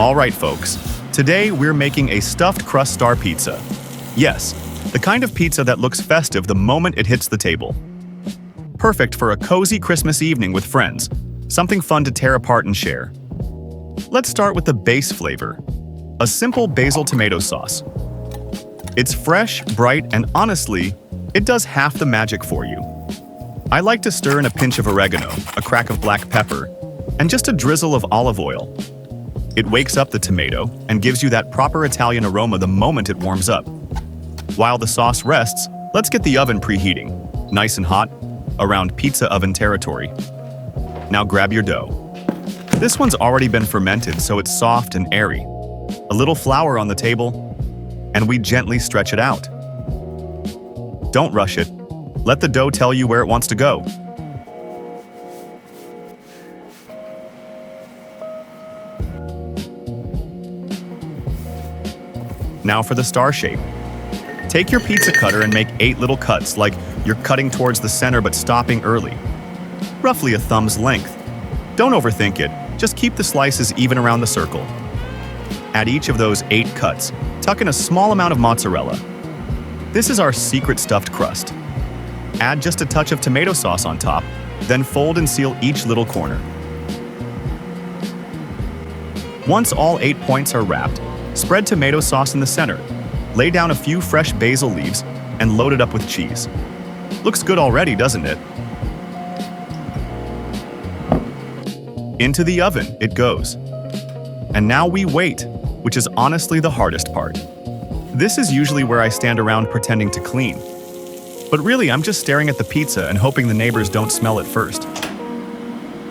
All right, folks. Today, we're making a stuffed crust star pizza. Yes, the kind of pizza that looks festive the moment it hits the table. Perfect for a cozy Christmas evening with friends. Something fun to tear apart and share. Let's start with the base flavor. A simple basil tomato sauce. It's fresh, bright, and honestly, it does half the magic for you. I like to stir in a pinch of oregano, a crack of black pepper, and just a drizzle of olive oil. It wakes up the tomato and gives you that proper Italian aroma the moment it warms up. While the sauce rests, let's get the oven preheating, nice and hot, around pizza oven territory. Now grab your dough. This one's already been fermented, so it's soft and airy. A little flour on the table, and we gently stretch it out. Don't rush it. Let the dough tell you where it wants to go. Now for the star shape. Take your pizza cutter and make 8 little cuts, like you're cutting towards the center but stopping early. Roughly a thumb's length. Don't overthink it, just keep the slices even around the circle. At each of those 8 cuts, tuck in a small amount of mozzarella. This is our secret stuffed crust. Add just a touch of tomato sauce on top, then fold and seal each little corner. Once all 8 points are wrapped, spread tomato sauce in the center. Lay down a few fresh basil leaves and load it up with cheese. Looks good already, doesn't it? Into the oven it goes. And now we wait, which is honestly the hardest part. This is usually where I stand around pretending to clean. But really, I'm just staring at the pizza and hoping the neighbors don't smell it first.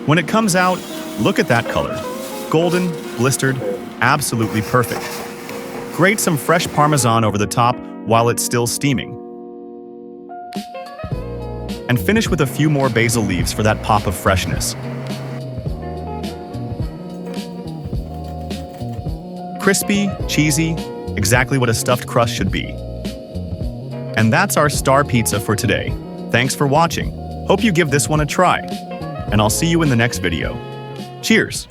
When it comes out, look at that color. Golden, blistered, absolutely perfect. Grate some fresh Parmesan over the top while it's still steaming. And finish with a few more basil leaves for that pop of freshness. Crispy, cheesy, exactly what a stuffed crust should be. And that's our star pizza for today. Thanks for watching. Hope you give this one a try. And I'll see you in the next video. Cheers!